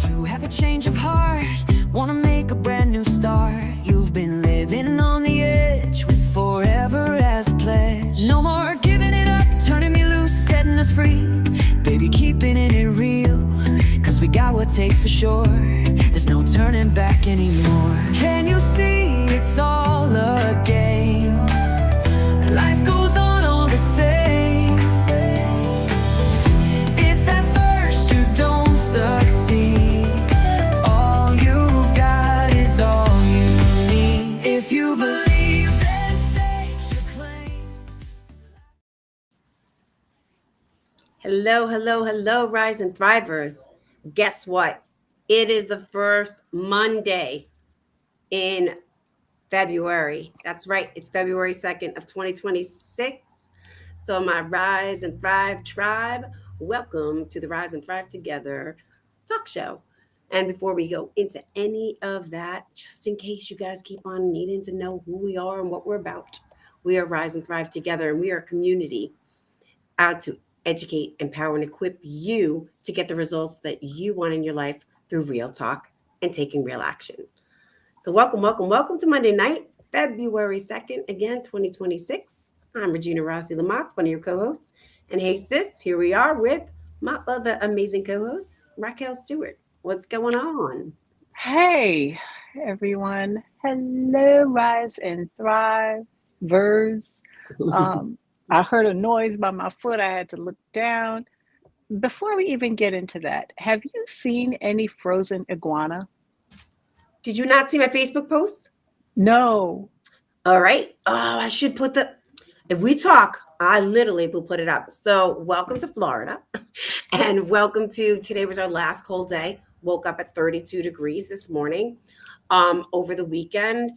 You have a change of heart, wanna make a brand new start. You've been living on the edge with forever as a pledge. No more giving it up, turning me loose, setting us free. Baby, keeping it real, cause we got what takes for sure. There's no turning back anymore. Can you see it's all a game? Life goes on all the same. If at first you don't succeed, all you've got is all you need. If you believe, then stake your claim. Hello, hello, hello, Rise and Thrivers. Guess what? It is the first Monday in February. That's right, it's February 2nd of 2026. So my Rise and Thrive tribe, welcome to the Rise and Thrive Together talk show. And before we go into any of that, just in case you guys keep on needing to know who we are and what we're about, we are Rise and Thrive Together, and we are a community out to educate, empower, and equip you to get the results that you want in your life through real talk and taking real action. So welcome, welcome, welcome to Monday night, February 2nd, again, 2026. I'm Regina Rossi-Lamothe, one of your co-hosts. And hey, sis, here we are with my other amazing co-host, Raquel Stuart. What's going on? Hey, everyone. Hello, Rise and Thrive. Verse. I heard a noise by my foot. I had to look down. Before we even get into that, have you seen any frozen iguana? Did you not see my Facebook post? No. All right. Oh, I should put if we talk, I literally will put it up. So welcome to Florida and welcome to, today was our last cold day. Woke up at 32 degrees this morning. Over the weekend,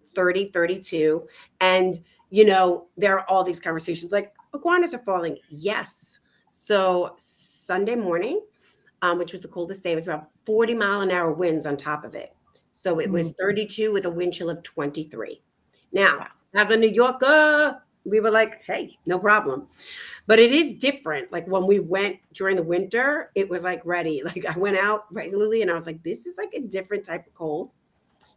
30, 32. And, there are all these conversations like iguanas are falling. Yes. So Sunday morning, which was the coldest day, it was about 40-mile-an-hour winds on top of it. So it was 32 with a wind chill of 23. Now, as a New Yorker, we were like, hey, no problem. But it is different. Like when we went during the winter, it was like ready. Like I went out regularly and I was like, this is like a different type of cold.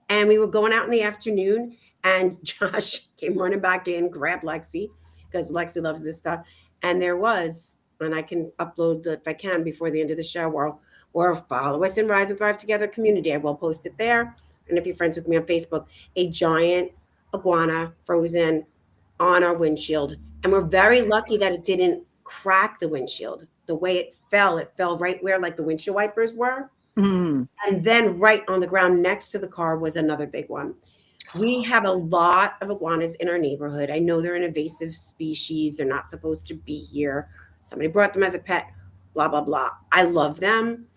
And we were going out in the afternoon and Josh came running back in, grabbed Lexi because Lexi loves this stuff. And there was, and I can upload if I can before the end of the show, or follow us in Rise and Thrive Together community. I will post it there. And if you're friends with me on Facebook, a giant iguana frozen on our windshield. And we're very lucky that it didn't crack the windshield. The way it fell right where like the windshield wipers were. Mm. And then right on the ground next to the car was another big one. We have a lot of iguanas in our neighborhood. I know they're an invasive species. They're not supposed to be here. Somebody brought them as a pet, blah, blah, blah. I love them.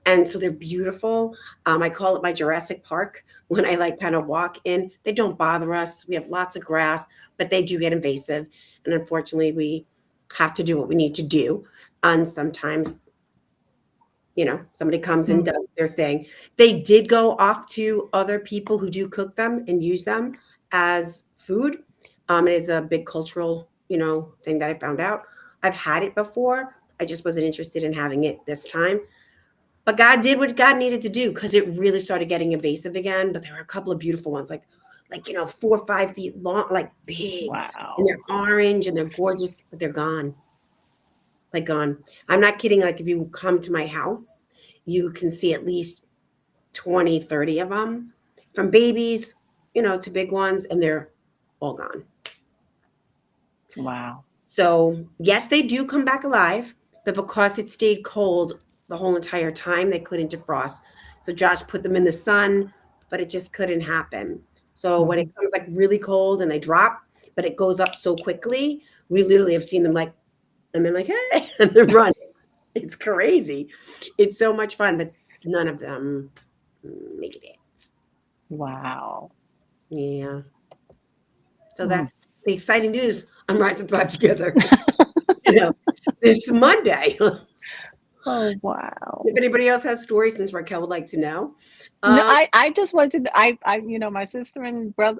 And so they're beautiful. I call it my Jurassic Park when I like kind of walk in. They don't bother us. We have lots of grass, but they do get invasive. And unfortunately, we have to do what we need to do. And sometimes, somebody comes and does their thing. They did go off to other people who do cook them and use them as food. It is a big cultural, thing that I found out. I've had it before. I just wasn't interested in having it this time. But God did what God needed to do because it really started getting invasive again. But there were a couple of beautiful ones, like 4 or 5 feet long, like big. Wow. And they're orange and they're gorgeous, but they're gone. Like gone. I'm not kidding. Like if you come to my house, you can see at least 20, 30 of them, from babies, to big ones, and they're all gone. Wow. So yes, they do come back alive, but because it stayed cold the whole entire time, they couldn't defrost. So Josh put them in the sun, but it just couldn't happen. So when it comes like really cold and they drop, but it goes up so quickly, we literally have seen them like, and they're like, hey, and they're running. It's crazy. It's so much fun, but none of them made it. Wow. Yeah. So that's the exciting news on Rise and Thrive Together. This Monday. Oh, wow. If anybody else has stories, since Raquel would like to know. No, I just wanted to,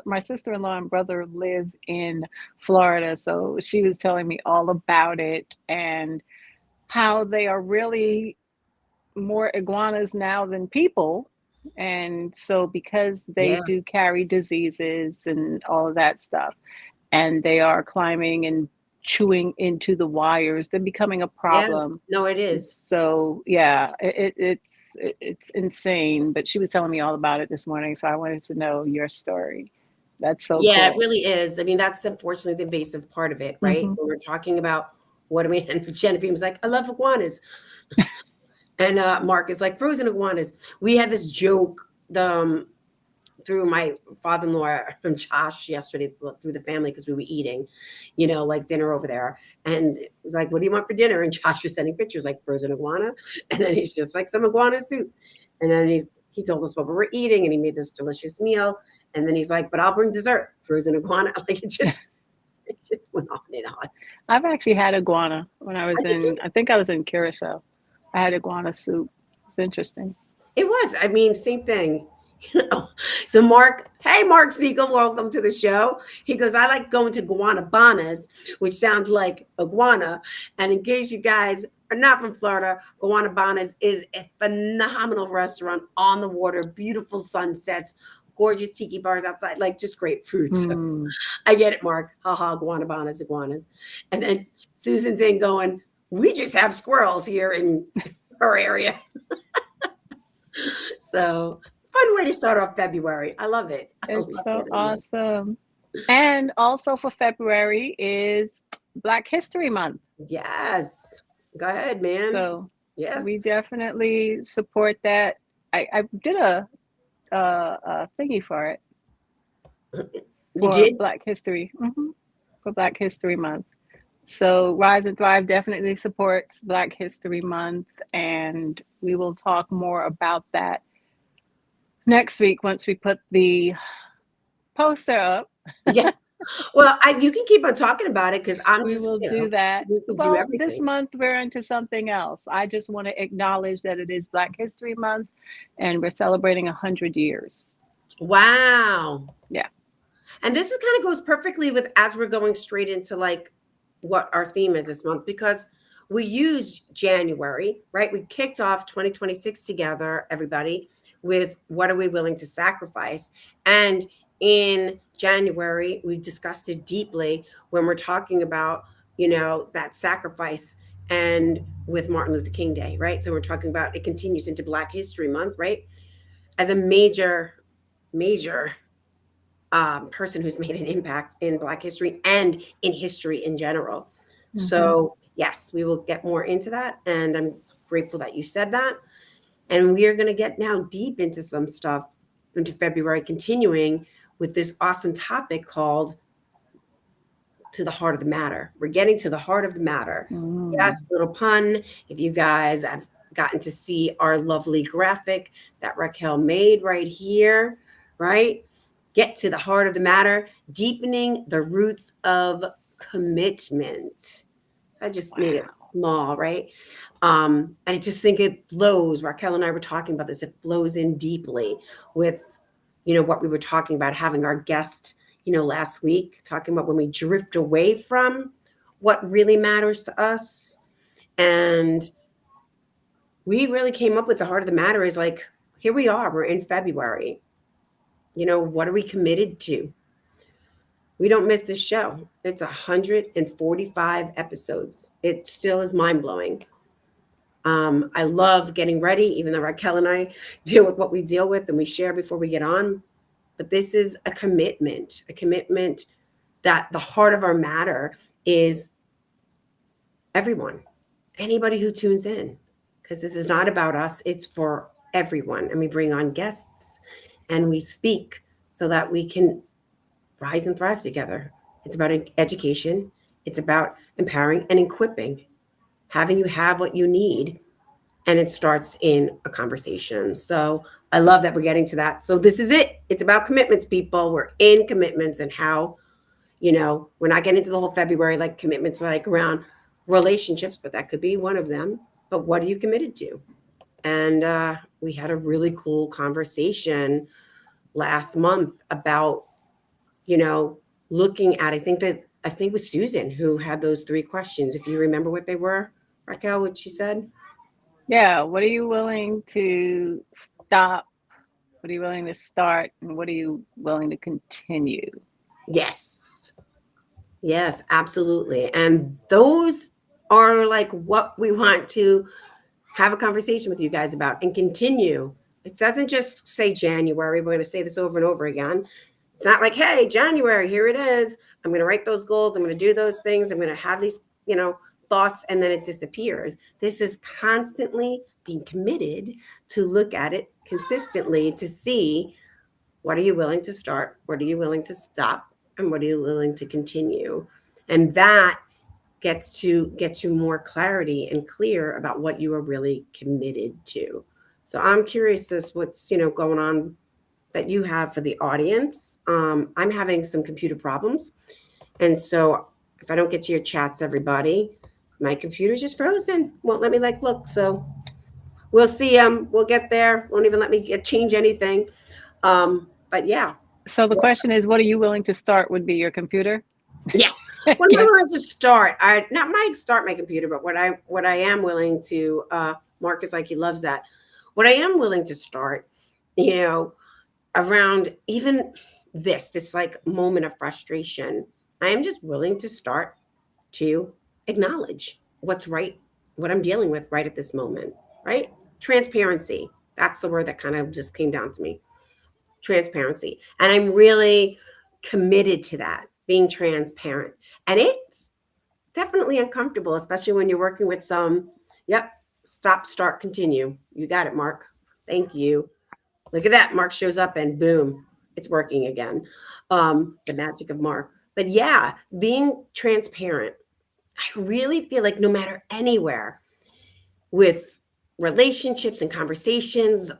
my sister-in-law and brother live in Florida, so she was telling me all about it and how they are really more iguanas now than people. And so because they Yeah. do carry diseases and all of that stuff, and they are climbing and chewing into the wires, they're becoming a Yeah. problem. No, it is. So yeah, it's insane. But she was telling me all about it this morning, so I wanted to know your story. That's so Yeah, it cool. really is. I mean, that's unfortunately the invasive part of it, right? Hmm. When we're talking about what do we, and Genevieve was like, I love iguanas. And Mark is like, frozen iguanas. We had this joke through my father-in-law and Josh yesterday through the family because we were eating, like dinner over there. And it was like, what do you want for dinner? And Josh was sending pictures like frozen iguana. And then he's just like some iguana soup. And then he told us what we were eating and he made this delicious meal. And then he's like, but I'll bring dessert, frozen iguana. Like it just went on and on. I've actually had iguana when I was I did too. I think I was in Curacao. I had iguana soup. It's interesting. It was. I mean, same thing. So Mark, hey Mark Siegel, welcome to the show. He goes, I like going to Guanabanas, which sounds like iguana. And in case you guys are not from Florida, Guanabanas is a phenomenal restaurant on the water, beautiful sunsets, gorgeous tiki bars outside, like just great food. So Mm. I get it, Mark. Haha, Guanabanas, iguanas. And then Susan's in going, we just have squirrels here in her area. So fun way to start off February. I love it. I love It's so getting this. awesome. And also for February is Black History Month. Yes. Go ahead, man. So we Yes. definitely support that. I did a thingy for it You for did? Black History, for Black History Month. So Rise and Thrive definitely supports Black History Month, and we will talk more about that next week once we put the poster up. Yeah. Well, you can keep on talking about it because I'm We just, will do that. we can do Well, this everything. month we're into something else. I just want to acknowledge that it is Black History Month and we're celebrating 100 years. Wow. Yeah. And this is kind of goes perfectly with as we're going straight into like what our theme is this month because we used January, right? We kicked off 2026 together, everybody, with what are we willing to sacrifice? And in January, we discussed it deeply when we're talking about, that sacrifice and with Martin Luther King Day, right? So we're talking about it continues into Black History Month, right? As a major person who's made an impact in Black history and in history in general. Mm-hmm. So, yes, we will get more into that. And I'm grateful that you said that. And we are going to get now deep into some stuff into February, continuing with this awesome topic called To the Heart of the Matter. We're getting to the heart of the matter. Yes, little pun. If you guys have gotten to see our lovely graphic that Raquel made right here, right? Get to the heart of the matter, deepening the roots of commitment. So I just made it small, right? And I just think it flows. Raquel and I were talking about this. It flows in deeply with, what we were talking about, having our guest, last week, talking about when we drift away from what really matters to us. And we really came up with the heart of the matter is like, here we are, we're in February. What are we committed to? We don't miss this show. It's 145 episodes. It still is mind blowing. I love getting ready, even though Raquel and I deal with what we deal with and we share before we get on. But this is a commitment that the heart of our matter is everyone, anybody who tunes in, because this is not about us. It's for everyone. And we bring on guests and we speak so that we can rise and thrive together. It's about education. It's about empowering and equipping, having you have what you need. And it starts in a conversation. So I love that we're getting to that. So this is it. It's about commitments, people. We're in commitments and how, we're not getting into the whole February, like commitments like around relationships, but that could be one of them. But what are you committed to? And we had a really cool conversation last month about, looking at, I think it was Susan who had those 3 questions. If you remember what they were, Raquel, what she said. Yeah. What are you willing to stop? What are you willing to start? And what are you willing to continue? Yes. Yes, absolutely. And those are like what we want to have a conversation with you guys about and continue. It doesn't just say January. We're going to say this over and over again. It's not like, hey, January, here it is. I'm going to write those goals. I'm going to do those things. I'm going to have these, thoughts, and then it disappears. This is constantly being committed to look at it consistently to see what are you willing to start, what are you willing to stop, and what are you willing to continue. And that gets you more clarity and clear about what you are really committed to. So I'm curious as what's going on that you have for the audience. I'm having some computer problems, and so if I don't get to your chats, everybody, my computer's just frozen. Won't let me look. So we'll see. We'll get there. Won't even let me change anything. But yeah, So the question is, what are you willing to start would be your computer? yeah. What am I Yeah. willing to start? I not my start my computer, but what I am willing to Mark is like he loves that. What I am willing to start, you know, around even this like moment of frustration, I am just willing to start to acknowledge what's right, what I'm dealing with right at this moment, right? Transparency. That's the word that kind of just came down to me. Transparency. And I'm really committed to that, being transparent. And it's definitely uncomfortable, especially when you're working with yep, stop, start, continue. You got it, Mark. Thank you. Look at that. Mark shows up and boom, it's working again. The magic of Mark. But yeah, being transparent. I really feel like no matter anywhere with relationships and conversations,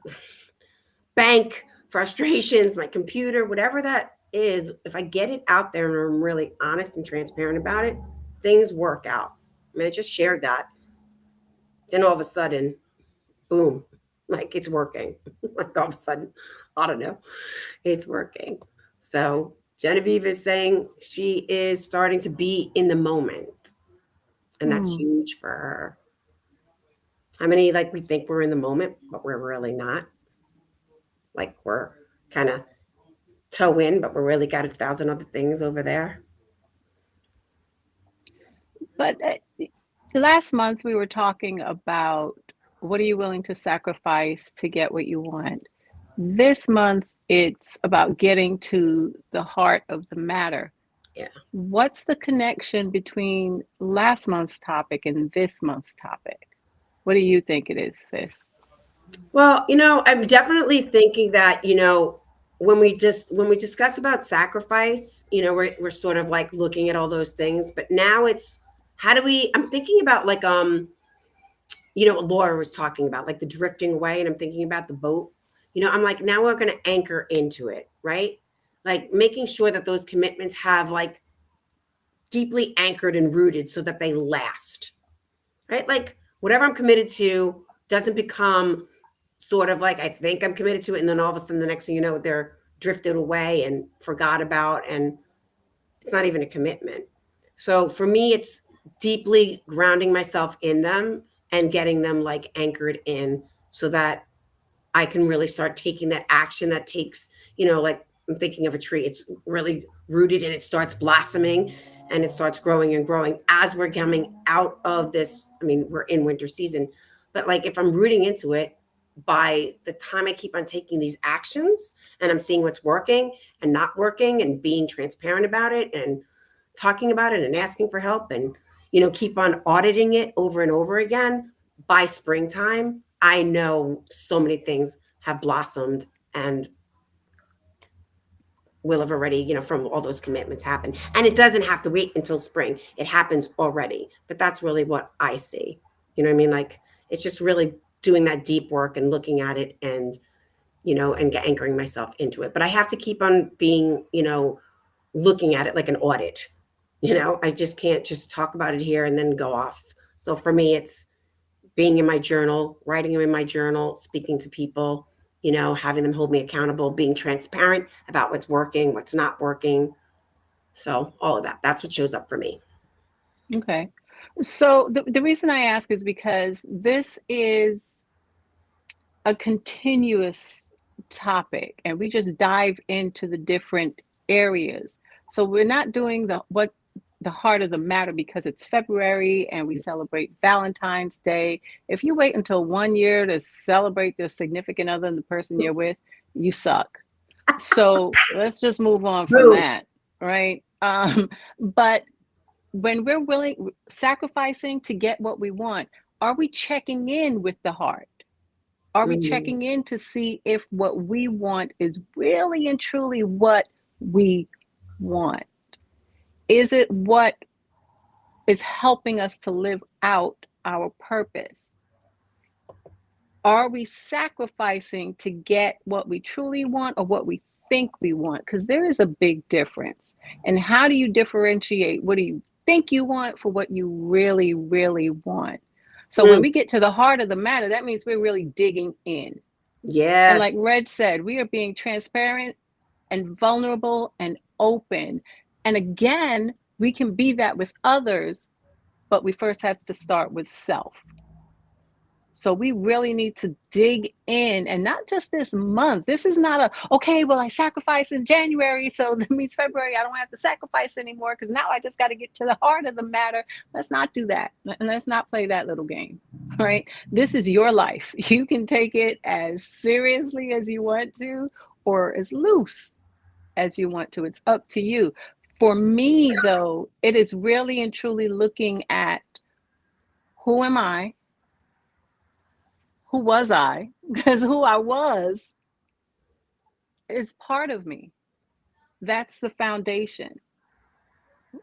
bank, frustrations, my computer, whatever that is, if I get it out there and I'm really honest and transparent about it, things work out. I mean, I just shared that. Then all of a sudden, boom, like it's working. Like all of a sudden, I don't know, it's working. So Genevieve is saying she is starting to be in the moment, and that's Hmm. huge for her. How many like we think we're in the moment, but we're really not? Like we're kind of toe in, but we really got 1,000 other things over there. But last month we were talking about what are you willing to sacrifice to get what you want. This month it's about getting to the heart of the matter. Yeah. What's the connection between last month's topic and this month's topic? What do you think it is, sis? Well, I'm definitely thinking that, when we discuss about sacrifice, we're sort of like looking at all those things, but now it's how do we I'm thinking about like what Laura was talking about, like the drifting away, and I'm thinking about the boat. I'm like, now we're going to anchor into it, right? Like making sure that those commitments have like deeply anchored and rooted so that they last, right? Like whatever I'm committed to doesn't become sort of like I think I'm committed to it, and then all of a sudden the next thing you know, they're drifted away and forgot about, and it's not even a commitment. So for me, it's deeply grounding myself in them and getting them like anchored in so that I can really start taking that action that takes, like I'm thinking of a tree. It's really rooted and it starts blossoming and it starts growing and growing as we're coming out of this. I mean, we're in winter season, but like if I'm rooting into it, by the time I keep on taking these actions and I'm seeing what's working and not working and being transparent about it and talking about it and asking for help and, keep on auditing it over and over again, by springtime, I know so many things have blossomed and will have already, from all those commitments happen. And it doesn't have to wait until spring. It happens already. But that's really what I see. You know what I mean? Like it's just really doing that deep work and looking at it and, and anchoring myself into it. But I have to keep on being, looking at it like an audit. I just can't just talk about it here and then go off. So for me, it's being in my journal, writing them in my journal, speaking to people, having them hold me accountable, being transparent about what's working, what's not working. So all of that, that's what shows up for me. Okay. So the reason I ask is because this is a continuous topic and we just dive into the different areas. So we're not doing the heart of the matter because it's February and we celebrate Valentine's Day. If you wait until 1 year to celebrate the significant other than the person you're with, you suck. So let's just move on from Boom. that, right? But when we're sacrificing to get what we want, are we checking in with the heart? Are we Mm. checking in to see if what we want is really and truly what we want? Is it what is helping us to live out our purpose? Are we sacrificing to get what we truly want or what we think we want? Because there is a big difference. And how do you differentiate what do you think you want for what you really, really want? So when Mm. we get to the heart of the matter, that means we're really digging in. And like Yes. Reg said, we are being transparent and vulnerable and open. And again, we can be that with others, but we first have to start with self. So we really need to dig in, and not just this month. This is not okay, well, I sacrificed in January, so that means February I don't have to sacrifice anymore because now I just got to get to the heart of the matter. Let's not do that. And let's not play that little game. All right. This is your life. You can take it as seriously as you want to or as loose as you want to. It's up to you. For me, though, it is really and truly looking at who am I? Who was I? Because who I was is part of me. That's the foundation,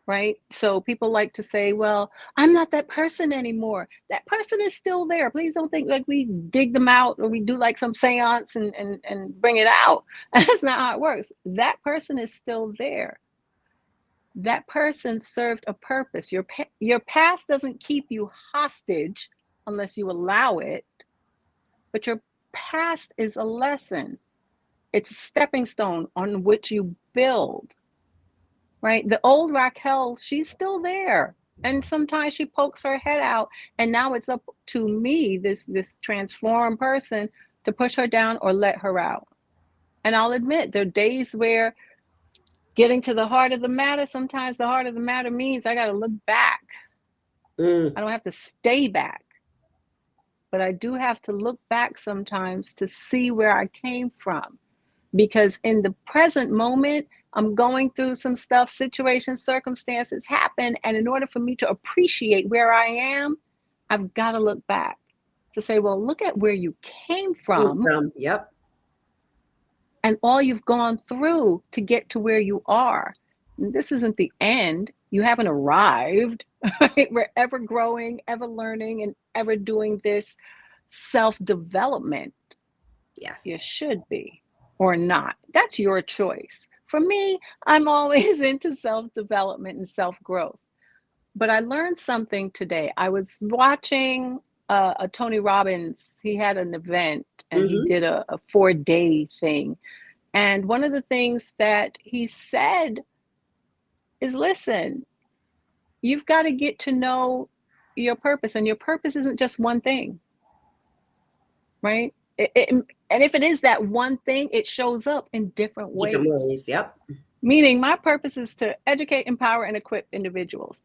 right? So people like to say, well, I'm not that person anymore. That person is still there. Please don't think like we dig them out or we do like some seance and bring it out. That's not how it works. That person is still there. That person served a purpose. Your past doesn't keep you hostage unless you allow it, but your past is a lesson. It's a stepping stone on which you build, right? The old Raquel, she's still there. And sometimes she pokes her head out. And now it's up to me, this transformed person, to push her down or let her out. And I'll admit, there are days where getting to the heart of the matter, sometimes the heart of the matter means I got to look back. Mm. I don't have to stay back, but I do have to look back sometimes to see where I came from. Because in the present moment, I'm going through some stuff, situations, circumstances happen. And in order for me to appreciate where I am, I've got to look back to say, well, look at where you came from Yep. and all you've gone through to get to where you are. And this isn't the end. You haven't arrived, right? We're ever growing, ever learning, and ever doing this self-development. Yes. You should be or not. That's your choice. For me, I'm always into self-development and self-growth. But I learned something today. I was watching a Tony Robbins. He had an event and he Mm-hmm. did a 4-day thing. And one of the things that he said is, listen, you've got to get to know your purpose. And your purpose isn't just one thing, right? And if it is that one thing, it shows up in different Different ways. ways. Yep. Meaning, my purpose is to educate, empower, and equip individuals.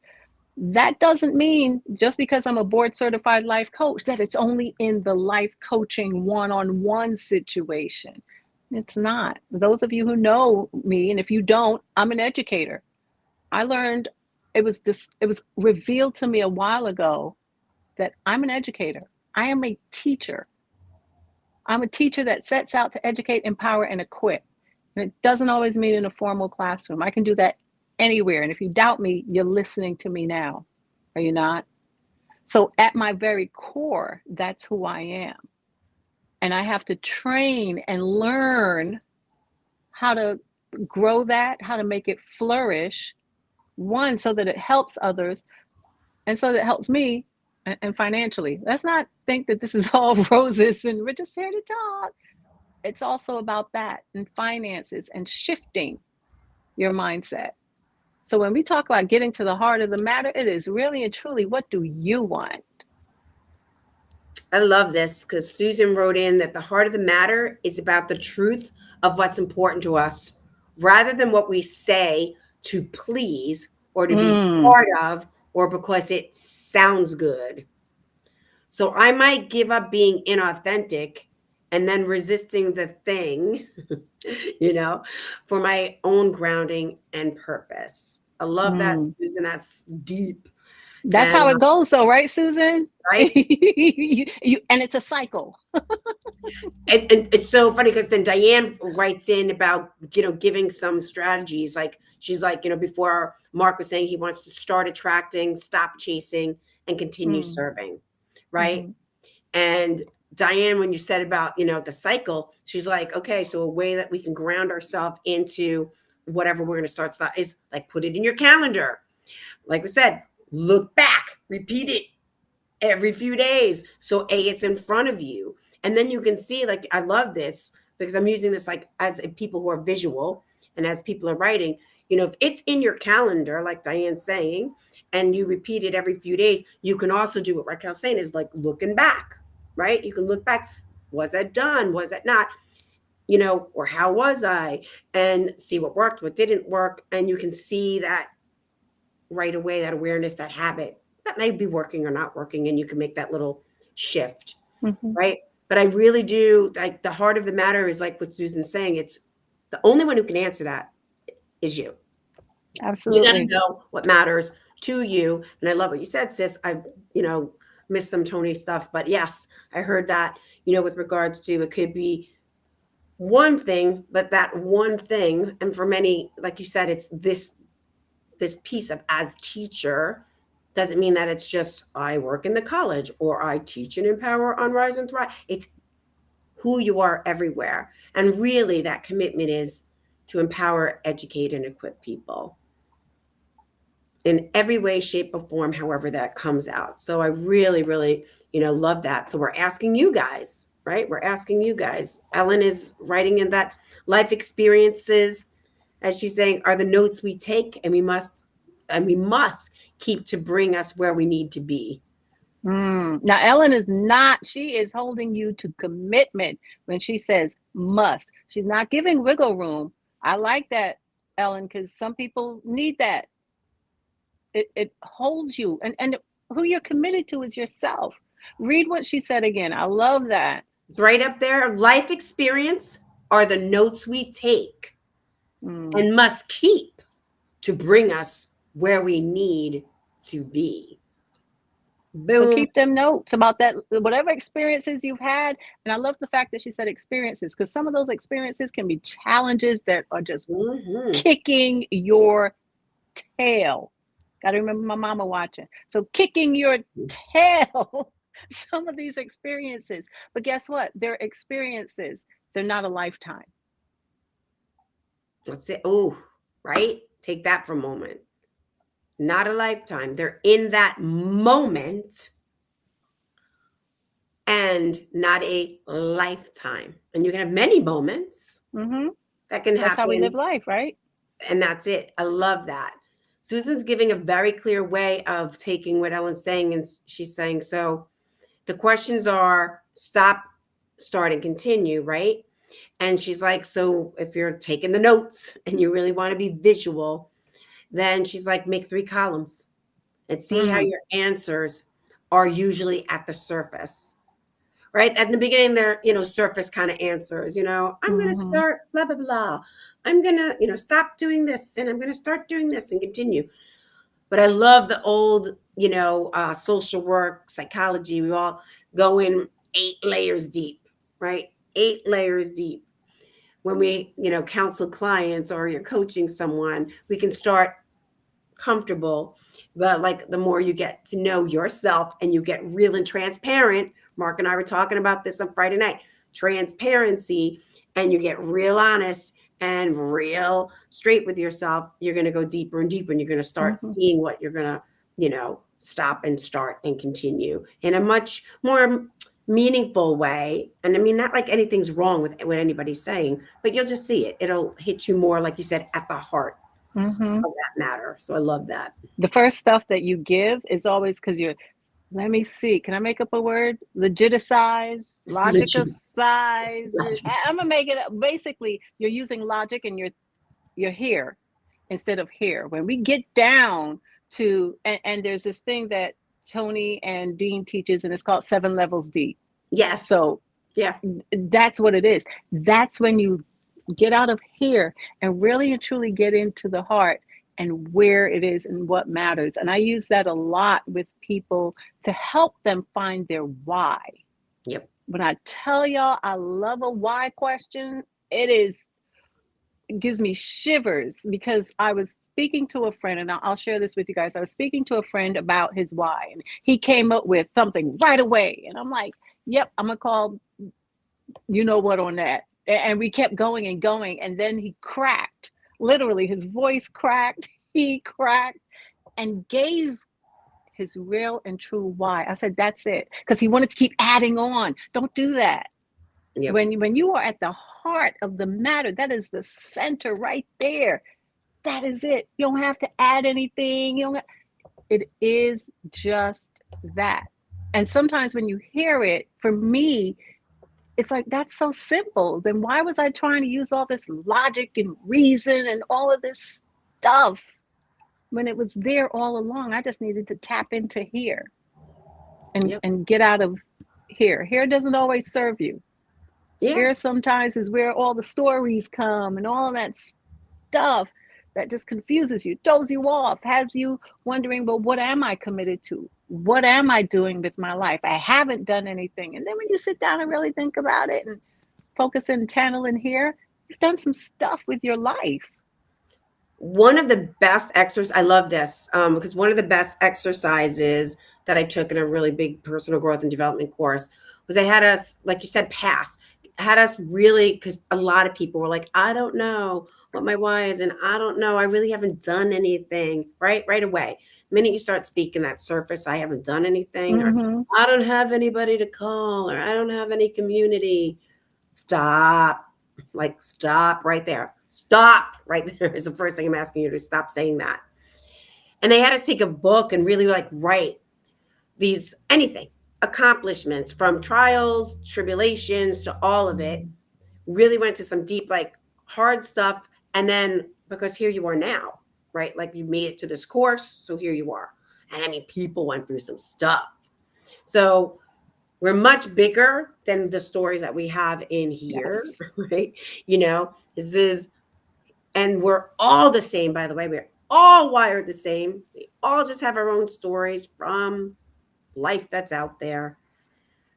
That doesn't mean just because I'm a board certified life coach that it's only in the life coaching one-on-one situation. It's not. Those of you who know me, and if you don't, I'm an educator. I learned it was revealed to me a while ago that I'm an educator. I am a teacher. I'm a teacher that sets out to educate, empower, and equip. And it doesn't always mean in a formal classroom. I can do that anywhere. And if you doubt me, you're listening to me now. Are you not? So at my very core, that's who I am. And I have to train and learn how to grow that, how to make it flourish. One, so that it helps others, and so that it helps me and financially. Let's not think that this is all roses and we're just here to talk. It's also about that and finances and shifting your mindset. So when we talk about getting to the heart of the matter, it is really and truly, what do you want? I love this because Susan wrote in that the heart of the matter is about the truth of what's important to us rather than what we say to please or to be Mm, part of or because it sounds good. So I might give up being inauthentic and then resisting the thing, for my own grounding and purpose. I love that, mm. Susan. That's deep. That's And how it goes, though, right, Susan? right. And it's a cycle. And it's so funny because then Diane writes in about, giving some strategies. Like she's like, before Mark was saying he wants to start attracting, stop chasing, and continue Mm, serving. Right. mhm, And Diane, when you said about, the cycle, she's like, okay, so a way that we can ground ourselves into whatever we're going to start is like put it in your calendar. Like we said, look back, repeat it every few days. So it's in front of you. And then you can see, like, I love this because I'm using this like as people who are visual and as people are writing, if it's in your calendar, like Diane's saying, and you repeat it every few days, you can also do what Raquel's saying is like looking back, right? You can look back. Was that done? Was that not? Or how was I? And see what worked, what didn't work. And you can see that right away, that awareness, that habit that may be working or not working, and you can make that little shift, mhm. right? But I really do like the heart of the matter is like what Susan's saying. It's the only one who can answer that is you. You got to Absolutely. know what matters to you. And I love what you said, sis. I've, missed some Tony stuff, but yes, I heard that, with regards to it could be one thing, but that one thing, and for many, like you said, it's this piece of as teacher doesn't mean that it's just I work in the college or I teach and empower on Rise and Thrive. It's who you are everywhere. And really that commitment is to empower, educate, and equip people in every way, shape, or form, however that comes out. So I really, really, love that. So we're asking you guys, right? We're asking you guys. Ellen is writing in that life experiences, as she's saying, are the notes we take and we must keep to bring us where we need to be. Now, Ellen is not, she is holding you to commitment when she says must. She's not giving wiggle room. I like that, Ellen, because some people need that. It holds you, and who you're committed to is yourself. Read what she said again. I love that. It's right up there. Life experience are the notes we take Mm. and must keep to bring us where we need to be. So Boom. keep them notes about that, whatever experiences you've had. And I love the fact that she said experiences, because some of those experiences can be challenges that are just kicking your tail. Got to remember my mama watching. So kicking your tail, some of these experiences. But guess what? They're experiences. They're not a lifetime. That's it. Oh, right? Take that for a moment. Not a lifetime. They're in that moment and not a lifetime. And you can have many moments that can happen. That's how we live life, right? And that's it. I love that. Susan's giving a very clear way of taking what Ellen's saying. And she's saying, so the questions are stop, start, and continue, right? And she's like, so if you're taking the notes and you really want to be visual, then she's like, make 3 columns and see how your answers are usually at the surface. Right at the beginning, they're surface kind of answers. I'm going to start blah blah blah. I'm going to stop doing this, and I'm going to start doing this and continue. But I love the old social work, psychology. We all go in 8 layers deep, right? 8 layers deep. When we counsel clients or you're coaching someone, we can start comfortable, but like the more you get to know yourself and you get real and transparent. Mark and I were talking about this on Friday night, transparency, and you get real honest and real straight with yourself, you're going to go deeper and deeper, and you're going to start seeing what you're going to stop and start and continue in a much more meaningful way. And I mean, not like anything's wrong with what anybody's saying, but you'll just see it. It'll hit you more, like you said, at the heart Mm-hmm. of that matter. So I love that. The first stuff that you give is always because you're, let me see, can I make up a word? Legiticize, Legit, logicicize. legit. I'm gonna make it up. Basically, you're using logic and you're here instead of here. When we get down to, and there's this thing that Tony and Dean teaches, and it's called 7 levels deep. Yes. So Yeah. that's what it is. That's when you get out of here and really and truly get into the heart and where it is and what matters. And I use that a lot with people to help them find their why. Yep. When I tell y'all I love a why question, it gives me shivers, because I was speaking to a friend, and I'll share this with you guys. I was speaking to a friend about his why, and he came up with something right away. And I'm like, yep, I'm going to call you know what on that. And we kept going and going. And then he cracked, literally, his voice cracked. He cracked and gave his real and true why. I said, that's it. Because he wanted to keep adding on. Don't do that. Yep. When you are at the heart of the matter, that is the center right there. That is it. You don't have to add anything. It is just that. And sometimes when you hear it, for me, it's like, that's so simple. Then why was I trying to use all this logic and reason and all of this stuff when it was there all along? I just needed to tap into here Yep. and get out of here. Here doesn't always serve you. Yeah. Here sometimes is where all the stories come and all of that stuff that just confuses you, throws you off, has you wondering, well, what am I committed to? What am I doing with my life? I haven't done anything. And then when you sit down and really think about it and focus and channel in here, you've done some stuff with your life. One of the best exercises, I love this, because one of the best exercises that I took in a really big personal growth and development course was they had us, like you said, had us really, because a lot of people were like, I don't know what my why is, and I don't know, I really haven't done anything, right away. The minute you start speaking that surface, I haven't done anything, or Mm-hmm. I don't have anybody to call, or I don't have any community. Stop. Like, stop right there. Stop right there is the first thing I'm asking you to stop saying that. And they had us take a book and really like write these anything, accomplishments from trials, tribulations to all of it. Really went to some deep, like hard stuff. And then because here you are now, right? Like you made it to this course. So here you are. And I mean, people went through some stuff. So we're much bigger than the stories that we have in here, Yes. right? This is, and we're all the same, by the way. We're all wired the same. We all just have our own stories from life that's out there.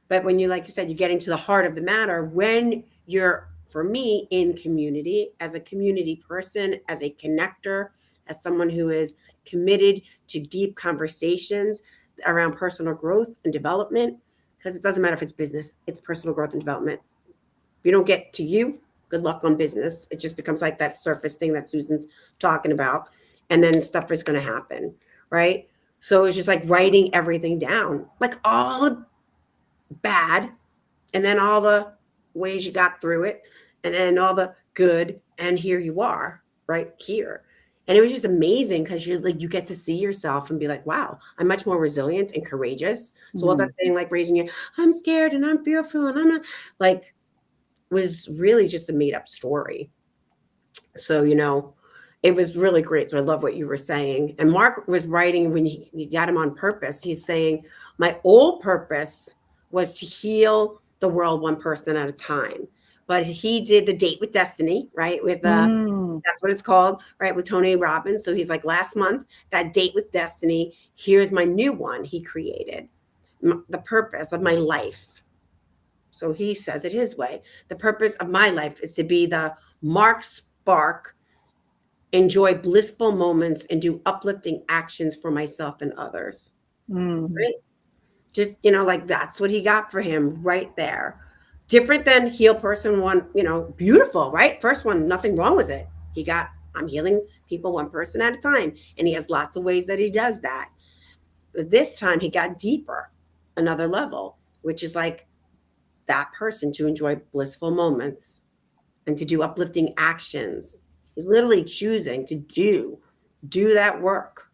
But when you, like you said, you're getting to the heart of the matter, when you're, for me, in community, as a community person, as a connector, as someone who is committed to deep conversations around personal growth and development, because it doesn't matter if it's business, it's personal growth and development. If you don't get to you, good luck on business. It just becomes like that surface thing that Susan's talking about. And then stuff is going to happen, right? So it's just like writing everything down, like all bad, and then all the ways you got through it, and then all the good, and here you are, right here. And it was just amazing because you're like, you get to see yourself and be like, wow, I'm much more resilient and courageous. So all that thing, like raising you, I'm scared and I'm fearful and I'm not, like, was really just a made up story. So, it was really great. So I love what you were saying. And Mark was writing when you got him on purpose. He's saying, my old purpose was to heal the world one person at a time. But he did the date with destiny, right? That's what it's called, right? With Tony Robbins. So he's like, last month, that date with destiny, here's my new one he created. The purpose of my life. So he says it his way. The purpose of my life is to be the Mark Spark, enjoy blissful moments, and do uplifting actions for myself and others. Right? Just, like that's what he got for him right there. Different than heal person one, beautiful, right? First one, nothing wrong with it. I'm healing people one person at a time. And he has lots of ways that he does that. But this time he got deeper, another level, which is like that person to enjoy blissful moments and to do uplifting actions He's literally choosing to do that work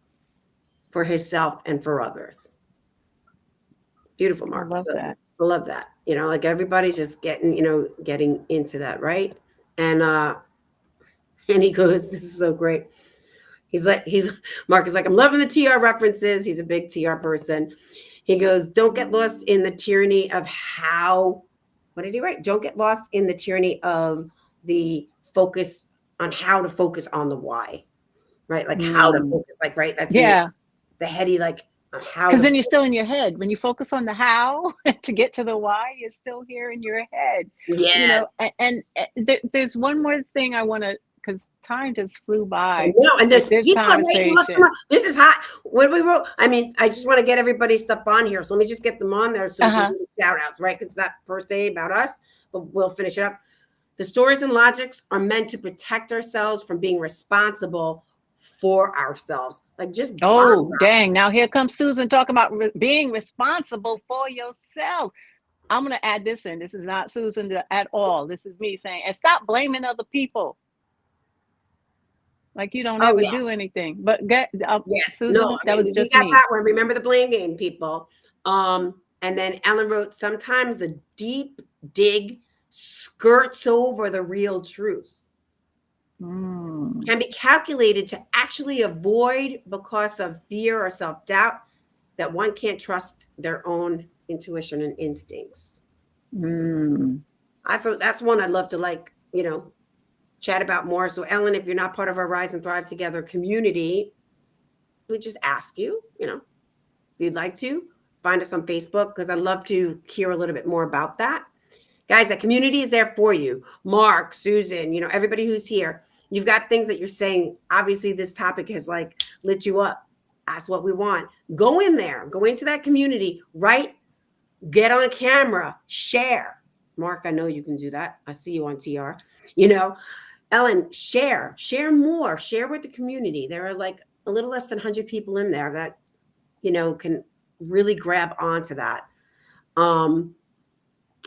for himself and for others. Beautiful, I Mark. love So that. I love that. Like everybody's just getting into that, right? And and he goes, this is so great. Mark is like, I'm loving the TR references. He's a big TR person. He goes, don't get lost in the tyranny of how, what did he write? Don't get lost in the tyranny of the focus on how to focus on the why, right? Like how to focus, like, right? That's in Yeah. the heady, like how Because to. then you're still in your head. When you focus on the how to get to the why, you're still here in your head. Yes. And there's one more thing I want to, because time just flew by No, and with there's this people waiting. Look, conversation. this is hot. What we wrote. I mean, I just want to get everybody's stuff on here. So let me just get them on there so we can do the shout outs, right? Because it's not per se about us, but we'll finish it up. The stories and logics are meant to protect ourselves from being responsible for ourselves. Like just Oh, bombs. dang. Now here comes Susan talking about being responsible for yourself. I'm going to add this in. This is not Susan at all. This is me saying, and stop blaming other people. Like you don't Oh ever yeah. do anything. But Susan, No, I that mean, was we just got me. that one. Remember the blame game, people. And then Ellen wrote, sometimes the deep dig skirts over the real truth. Can be calculated to actually avoid because of fear or self-doubt that one can't trust their own intuition and instincts. That's one I'd love to chat about more. So Ellen, if you're not part of our Rise and Thrive Together community, we just ask you, if you'd like to find us on Facebook, because I'd love to hear a little bit more about that. Guys, that community is there for you. Mark, Susan, everybody who's here. You've got things that you're saying. Obviously, this topic has lit you up. That's what we want. Go in there. Go into that community. Write. Get on camera. Share. Mark, I know you can do that. I see you on TR. Ellen, share. Share more. Share with the community. There are a little less than 100 people in there that, can really grab onto that.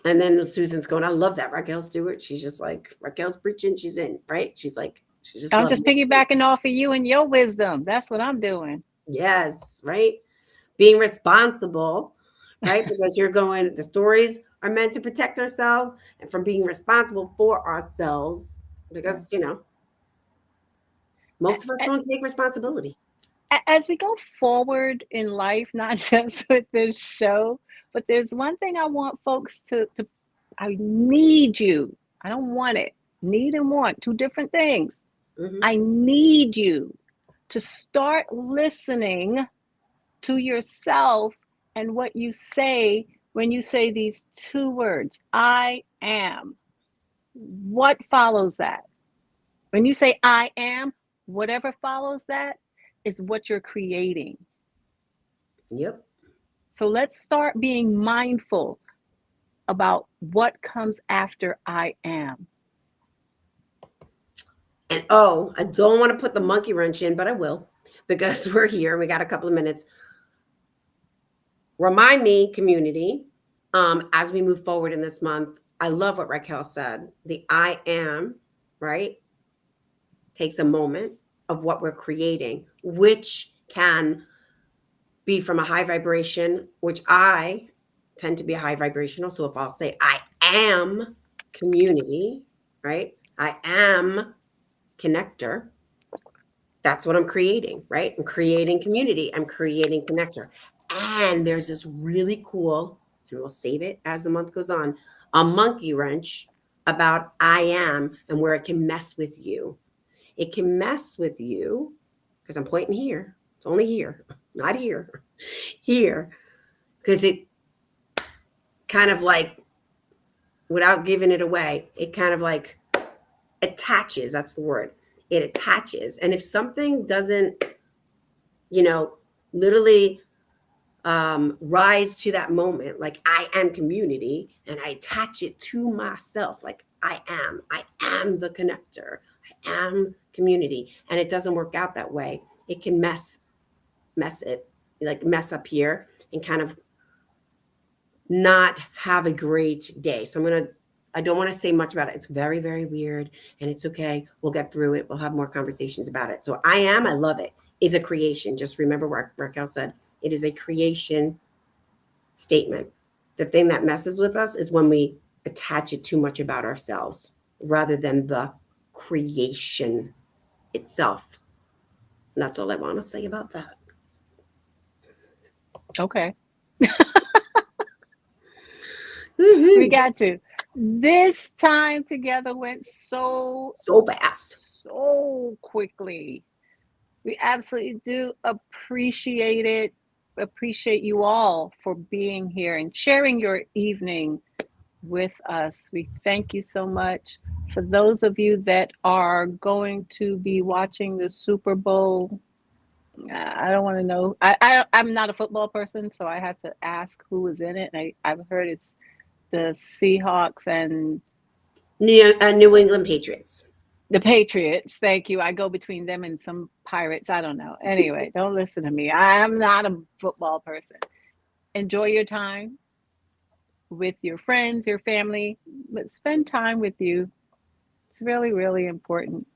And then Susan's going, I love that. Raquel Stuart. She's just like, Raquel's preaching. She's in, right? She's just I'm just loving it. piggybacking off of you and your wisdom. That's what I'm doing. Yes, right? Being responsible, right? Because the stories are meant to protect ourselves and from being responsible for ourselves. Because, most of us don't take responsibility. As we go forward in life, not just with this show, but there's one thing I want folks to I need you. I don't want it. Need and want, two different things. I need you to start listening to yourself and what you say when you say these two words, I am. What follows that? When you say I am, whatever follows that is what you're creating. Yep. So let's start being mindful about what comes after I am. And I don't want to put the monkey wrench in, but I will, because we're here and we got a couple of minutes. Remind me, community, as we move forward in this month. I love what Raquel said. The I am, right, takes a moment of what we're creating, which can be from a high vibration, which I tend to be high vibrational. So if I'll say I am community, right? I am connector. That's what I'm creating, right? I'm creating community. I'm creating connector. And there's this really cool, and we'll save it as the month goes on, a monkey wrench about I am and where it can mess with you. It can mess with you because I'm pointing here. It's only here, not here, here. Because it kind of without giving it away, it kind of attaches. That's the word. It attaches. And if something doesn't, literally rise to that moment, like I am community, and I attach it to myself, like I am the connector, I am community, and it doesn't work out that way, it can mess up here and kind of not have a great day. So I'm going to I don't want to say much about it. It's very, very weird, and it's okay. We'll get through it. We'll have more conversations about it. So I love it, is a creation. Just remember what Raquel said. It is a creation statement. The thing that messes with us is when we attach it too much about ourselves rather than the creation itself. And that's all I want to say about that. Okay. Mm-hmm. We got you. This time together went so fast. So quickly. We absolutely do appreciate it. Appreciate you all for being here and sharing your evening with us. We thank you so much. For those of you that are going to be watching the Super Bowl, I don't want to know. I'm not a football person, so I have to ask who was in it. And I've heard it's the Seahawks and New England Patriots. The Patriots. Thank you. I go between them and some Pirates. I don't know. Anyway, don't listen to me. I'm not a football person. Enjoy your time with your friends, your family, but spend time with you. It's really, really important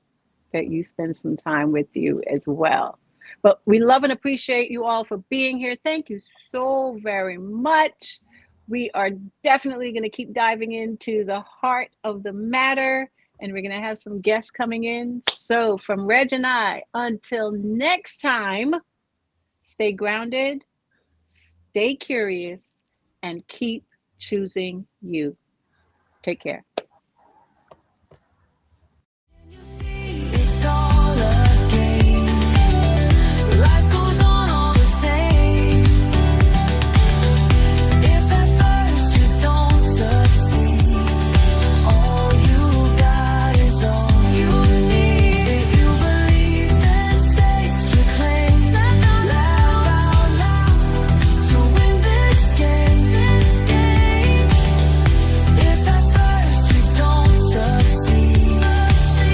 that you spend some time with you as well. But we love and appreciate you all for being here. Thank you so very much. We are definitely going to keep diving into the heart of the matter, and we're going to have some guests coming in. So from Reg and I, until next time, stay grounded, stay curious, and keep choosing you. Take care.